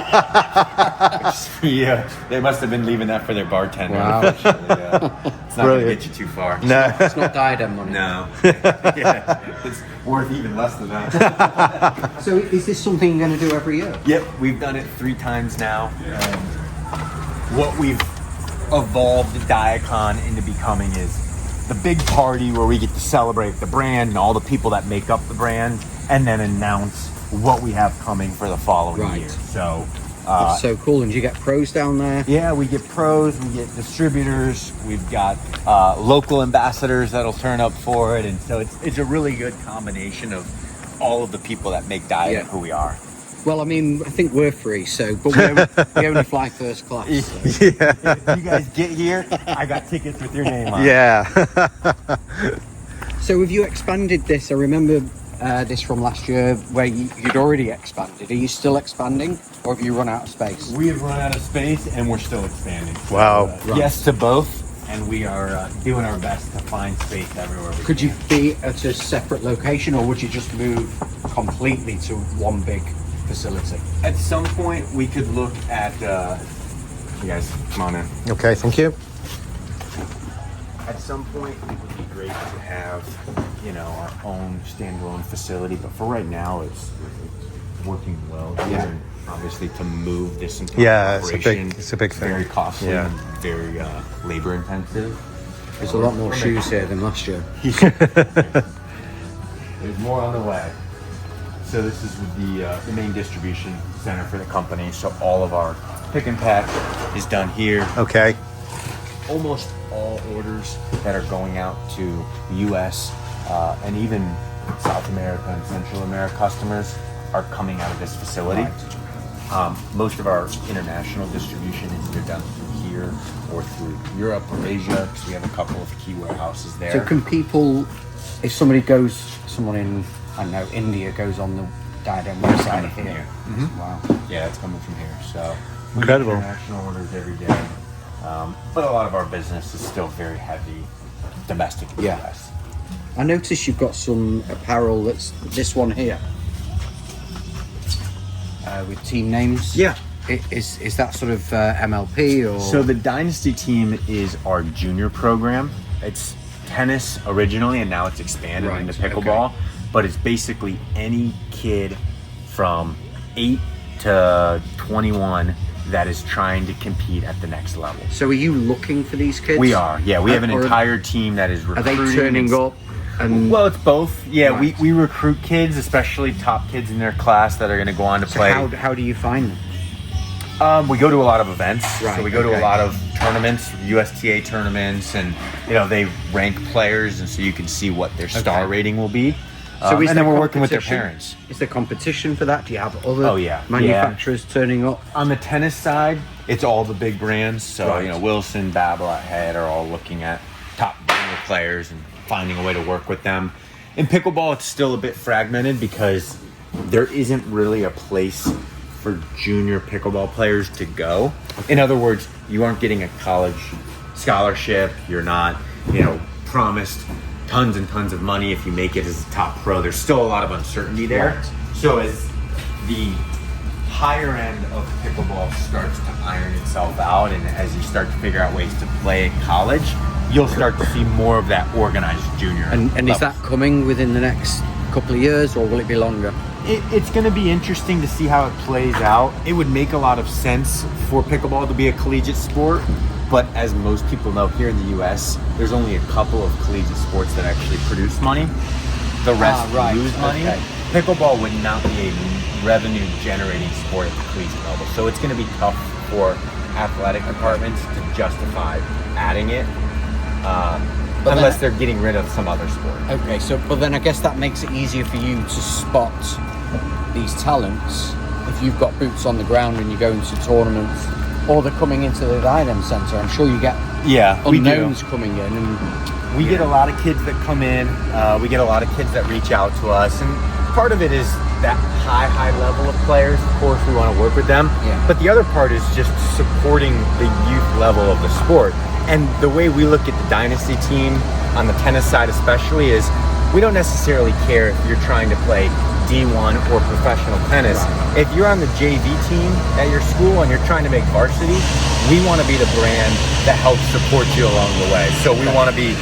Yeah, they must have been leaving that for their bartender. Wow. Unfortunately. It's not going to get you too far. No. It's not Diadem money. No. Yeah, it's worth even less than that. So is this something you're going to do every year? Yep, we've done it 3 times now. What we've evolved Diacon into becoming is the big party where we get to celebrate the brand and all the people that make up the brand, and then announce what we have coming for the following year. So It's so cool. And do you get pros down there? yeah, we get pros, we get distributors, we've got local ambassadors that'll turn up for it, and so it's a really good combination of all of the people that make Diadem who we are. Well, I mean, I think we're free, but we only fly first class. So. Yeah. If you guys get here, I got tickets with your name on it. Yeah. So have you expanded this? I remember this from last year where you'd already expanded. Are you still expanding, or have you run out of space? We have run out of space and we're still expanding. Wow. So, yes to both, and we are doing our best to find space everywhere we Could can. you be at a separate location, or would you just move completely to one big facility? At some point, we could look at, you guys, come on in. Okay, thank you. At some point, it would be great to have, our own standalone facility, but for right now, it's working well here. Yeah. And obviously, to move this entire operation, it's a big thing. very costly Yeah. and very labor intensive. There's a lot more shoes here than last year. There's more on the way. So this is the main distribution center for the company. So all of our pick and pack is done here. Okay. Almost all orders that are going out to the U.S. And even South America and Central America customers are coming out of this facility. Most of our international distribution is either done through here or through Europe or Asia, because we have a couple of key warehouses there. So can people, if someone in, I don't know, India goes on the Diadem website coming from here. here. Wow. Yeah, it's coming from here. So we Incredible. get international orders every day. But a lot of our business is still very heavy domestic in the Yeah. US. I noticed you've got some apparel that's this one here. With team names. Yeah. Is that sort of MLP or? So the Dynasty team is our junior program. It's tennis originally, and now it's expanded Right, into pickleball. okay. But it's basically any kid from 8 to 21 that is trying to compete at the next level. So are you looking for these kids? We are, yeah. We have an Or entire team that is Are recruiting. they turning It's- up? And Well, it's both. Yeah, Right. we recruit kids, especially top kids in their class that are going to go on to so play. how do you find them? We go to a lot of events. Right, So we go to okay. a lot of tournaments, USTA tournaments, and they rank players, and so you can see what their star Okay. rating will be. So is and then there we're working with their competition? parents. Is there competition for that? Do you have other Oh, yeah. manufacturers turning up? On the tennis side, it's all the big brands. So Right. Wilson, Babolat, Head are all looking at top junior players and finding a way to work with them. In pickleball, it's still a bit fragmented because there isn't really a place for junior pickleball players to go. In other words, you aren't getting a college scholarship. You're not, promised tons and tons of money if you make it as a top pro. There's still a lot of uncertainty there. Right. So as the higher end of pickleball starts to iron itself out, and as you start to figure out ways to play at college, you'll start to see more of that organized junior. And is level. that coming within the next couple of years, or will it be longer? It's going to be interesting to see how it plays out. It would make a lot of sense for pickleball to be a collegiate sport, but as most people know, here in the U.S., there's only a couple of collegiate sports that actually produce money. The rest right, lose money. okay. Pickleball would not be a revenue-generating sport at the collegiate level, so it's going to be tough for athletic departments to justify adding it, unless they're getting rid of some other sport. Okay, but then I guess that makes it easier for you to spot these talents if you've got boots on the ground and you're going to tournaments, or they're coming into the Diadem Centre. I'm sure you get we do. unknowns coming in, and We get a lot of kids that come in. We get a lot of kids that reach out to us, and part of it is that high level of players. Of course, we want to work with them. Yeah. But the other part is just supporting the youth level of the sport. And the way we look at the Dynasty team, on the tennis side especially, is we don't necessarily care if you're trying to play D1 or professional tennis. If you're on the JV team at your school and you're trying to make varsity, we want to be the brand that helps support you along the way. So we want to be,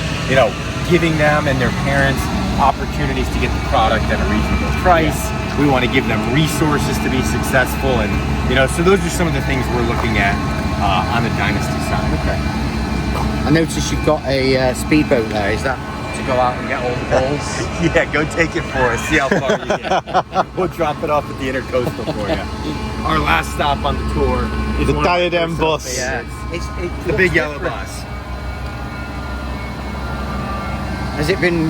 giving them and their parents opportunities to get the product at a reasonable price. We want to give them resources to be successful, and so those are some of the things we're looking at on the Dynasty side. Okay. I noticed you've got a speedboat there. Is that to go out and get all the balls? Yeah, go take it for us. See how far you get. We'll drop it off at the Intercoastal for you. Our last stop on the tour is The Diadem bus. Yeah. It's the big yellow bus. Has it been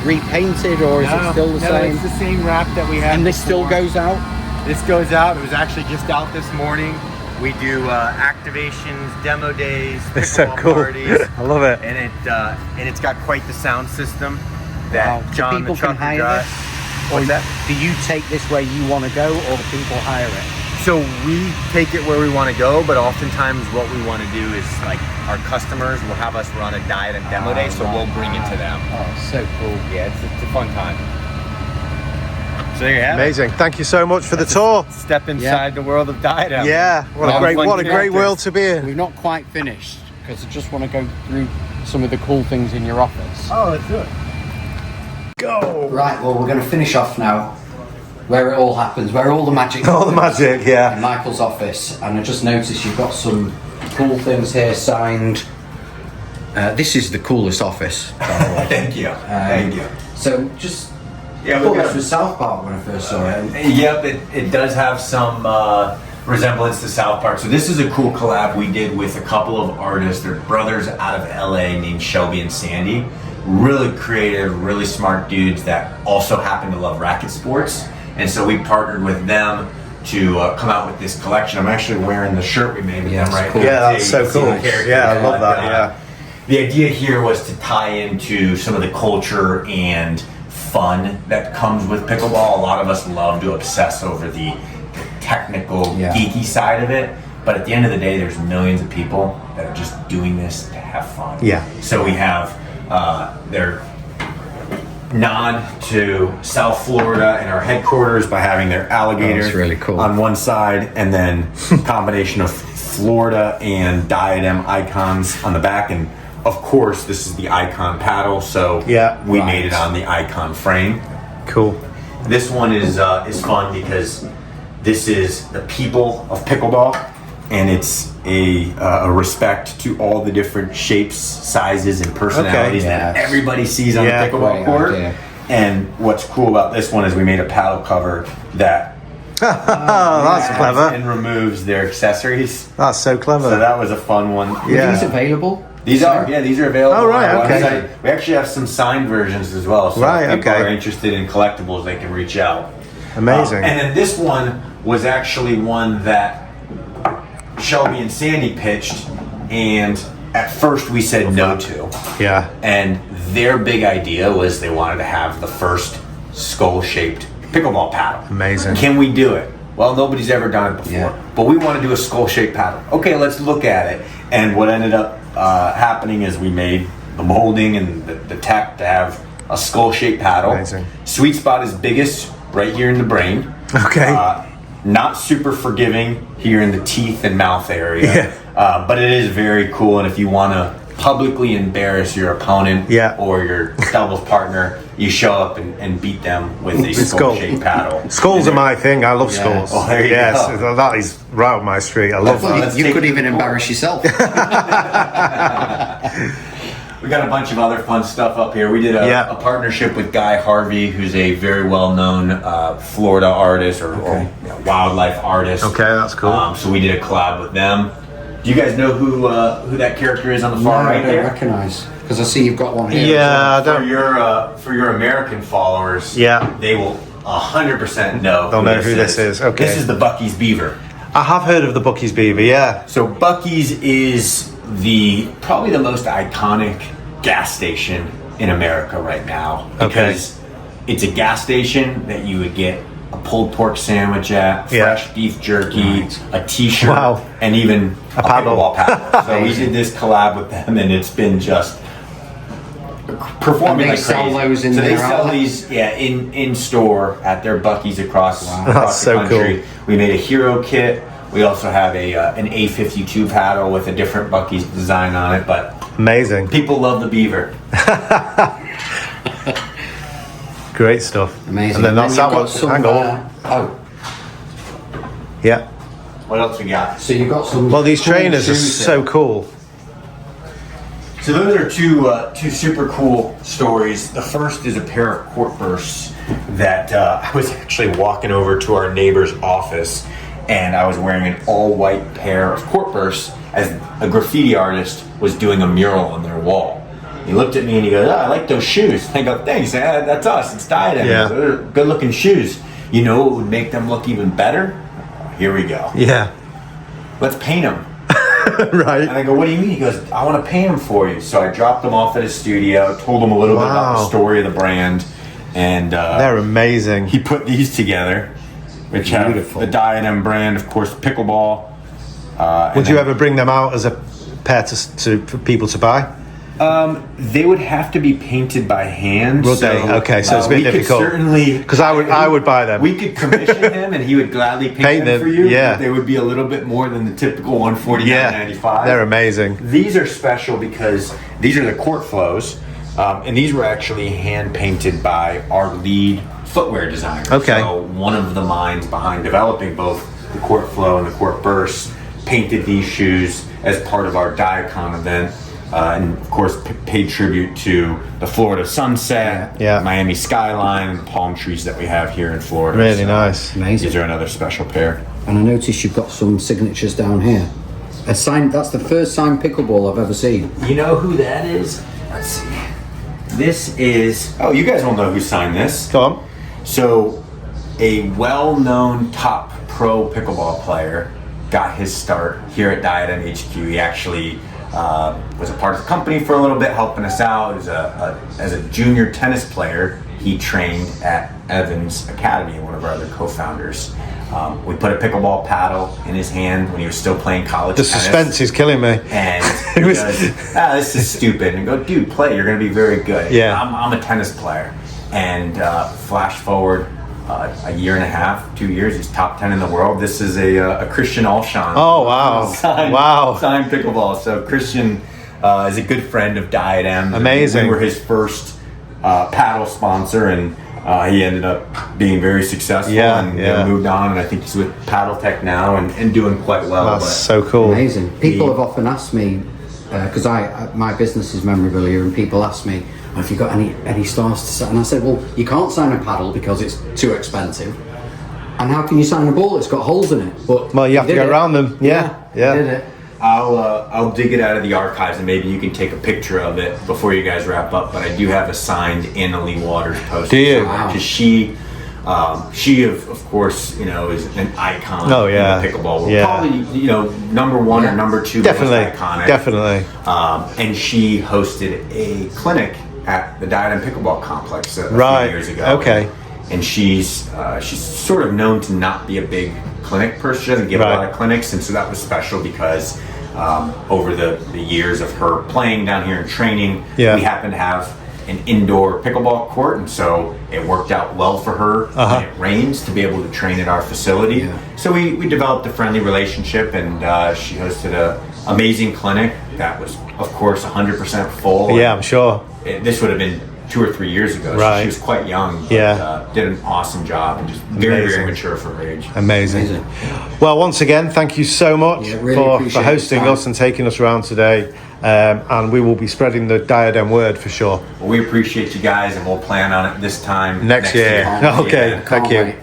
repainted or is it still the same? It's the same wrap that we had. And this still before. goes out? This goes out. It was actually just out this morning. We do activations, demo days, It's so pickleball cool. parties, I love it. and it's got quite the sound system that Wow. So John people the can trucker hire drives. this? What's that? Do you take this where you want to go or the people hire it? So we take it where we want to go, but oftentimes what we want to do is like our customers will have us run a Diadem demo day, so we'll bring it to them. Oh, so cool. Yeah, it's a fun time. So there you have it. Amazing. Thank you so much for the tour. Step inside the world of Diadem. Yeah, what a great Fun world to be in. We've not quite finished because I just want to go through some of the cool things in your office. Oh, let's do it. Go. Right, well, we're going to finish off now where it all happens, where all the magic All the happens, magic, yeah. in Michael's office. And I just noticed you've got some cool things here signed. This is the coolest office, by the way. Thank you. Thank you. So just, Yeah, I we thought got this was South Park when I first saw it. Yep, it does have some resemblance to South Park. So this is a cool collab we did with a couple of artists. They're brothers out of LA named Shelby and Sandy. Really creative, really smart dudes that also happen to love racket sports. And so we partnered with them to come out with this collection. I'm actually wearing the shirt we made with them right cool. now. Yeah, that's so You can see cool. the character. Yeah, I love that, But, yeah. The idea here was to tie into some of the culture and fun that comes with pickleball. A lot of us love to obsess over the technical, geeky side of it. But at the end of the day, there's millions of people that are just doing this to have fun. Yeah. So we have their nod to South Florida and our headquarters by having their alligator that's really cool. on one side, and then combination of Florida and Diadem icons on the back. And of course, this is the icon paddle, so we made it on the icon frame. Cool. This one is fun because this is the people of pickleball, and it's a respect to all the different shapes, sizes, and personalities that everybody sees on the pickleball court. And what's cool about this one is we made a paddle cover that that's clever. and removes their accessories. That's so clever. So that was a fun one. Are these available? These are available. Oh, right, on our okay. website. We actually have some signed versions as well. So Right, if people okay. are interested in collectibles, they can reach out. Amazing. And then this one was actually one that Shelby and Sandy pitched, and at first we said no to. Yeah. And their big idea was they wanted to have the first skull-shaped pickleball paddle. Amazing. Can we do it? Well, nobody's ever done it before, but we want to do a skull-shaped paddle. Okay, let's look at it. And what ended up happening is we made the molding and the tech to have a skull-shaped paddle. Amazing. Sweet spot is biggest right here in the brain. Okay. Not super forgiving here in the teeth and mouth area. But it is very cool. And if you want to publicly embarrass your opponent or your doubles partner, you show up and beat them with a skull-shaped paddle. Skulls are my thing. I love skulls. Oh, there you go. That is right up my street. I love that. You could even embarrass yourself. We got a bunch of other fun stuff up here. We did a partnership with Guy Harvey, who's a very well-known Florida artist or wildlife artist. Okay, that's cool. So we did a collab with them. Do you guys know who that character is on the far right I don't there? recognize because I see you've got one here. Yeah, I For don't. for your American followers, Yeah. they will 100% know. They'll know who this is. Okay. This is the Buc-ee's beaver. I have heard of the Buc-ee's beaver. Yeah. So Buc-ee's is probably the most iconic gas station in America right now because it's a gas station that you would get a pulled pork sandwich at, fresh beef jerky, a T-shirt, Wow. and even a paddle. pickleball paddle. So we did this collab with them, and it's been just performing And they like sell crazy. those in so they their sell outlet? these in store at their Buc-ee's across That's the so country. cool. We made a hero kit. We also have an A52 paddle with a different Buc-ee's design on it, but Amazing. people love the beaver. Great stuff. Amazing. And then that's you've that got one. some, Hang on. Yeah. What else we got? So you've got some. Well, these cool trainers are shoes so there. cool. So those are two super cool stories. The first is a pair of court bursts that I was actually walking over to our neighbor's office, and I was wearing an all-white pair of court bursts as a graffiti artist was doing a mural on their wall. He looked at me and he goes, "Oh, I like those shoes." I go, "Thanks, that's us. It's Diadem. Yeah. They're good-looking shoes. You know what would make them look even better? Here we go. Yeah. Let's paint them." Right. And I go, "What do you mean?" He goes, "I want to paint them for you." So I dropped them off at his studio, told him a little bit about the Wow. story of the brand, and They're amazing. he put these together, which Beautiful. have the Diadem brand, of course, Pickleball. Would you ever bring them out as a pair for people to buy? They would have to be painted by hand. Would they? Okay, so it's a bit we could difficult. certainly, 'Cause I would buy them. We could commission him, and he would gladly paint them for you. yeah. But they would be a little bit more than the typical $149.95. They're amazing. These are special because these are the court flows, and these were actually hand painted by our lead footwear designer. Okay. So one of the minds behind developing both the court flow and the court burst painted these shoes as part of our Diacon event. And of course, paid tribute to the Florida sunset, Yeah. Miami skyline, and palm trees that we have here in Florida. Really So nice. Amazing. These are another special pair. And I noticed you've got some signatures down here. A signed. That's the first signed pickleball I've ever seen. You know who that is? Let's see. This is. Oh, you guys will know who signed this. Go on. So, a well-known top pro pickleball player got his start here at Diadem HQ. He actually was a part of the company for a little bit, helping us out. As a junior tennis player, he trained at Evans Academy, one of our other co-founders. We put a pickleball paddle in his hand when he was still playing college The tennis. suspense is killing me. And he It was- goes, "This is stupid." And I go, "Dude, play. You're going to be very good." Yeah. I'm a tennis player. And flash forward a year and a half, 2 years, he's top 10 in the world. This is a Christian Alshon. Oh, wow. Signed pickleball. So Christian is a good friend of Diadem. Amazing. We were his first paddle sponsor, and he ended up being very successful and moved on. And I think he's with Paddle Tech now and doing quite well. That's But so cool. Amazing. People have often asked me because my business is memorabilia, and people ask me, "Have you got any stars to sign?" And I said, "Well, you can't sign a paddle because it's too expensive. And how can you sign a ball? It's got holes in it." But Well, you have to did go it. around them. Yeah. Did it. I'll dig it out of the archives and maybe you can take a picture of it before you guys wrap up. But I do have a signed Anna Lee Waters poster. Do you? Wow. Because she of course, you know, is an icon Oh, yeah. in the pickleball world. Yeah. Probably, you know, number one or number two Definitely. most iconic. Definitely. And she hosted a clinic at the Diadem Pickleball Complex a Right. few years ago. Okay. And she's sort of known to not be a big clinic person. She doesn't give a Right. lot of clinics, and so that was special because over the years of her playing down here and training, Yeah. we happened to have an indoor pickleball court, and so it worked out well for her when it rains to be able to train at our facility. Yeah. So we developed a friendly relationship, and she hosted a amazing clinic that was, of course, 100% full. Yeah, I'm sure. This would have been 2 or 3 years ago. So Right. she was quite young. But, Yeah. did an awesome job and just very, very Amazing. mature for her age. Amazing. Well, once again, thank you so much Yeah, really for appreciate hosting your time. us and taking us around today. And we will be spreading the Diadem word for sure. Well, we appreciate you guys, and we'll plan on it this time Next year. Okay, Can't thank you. wait.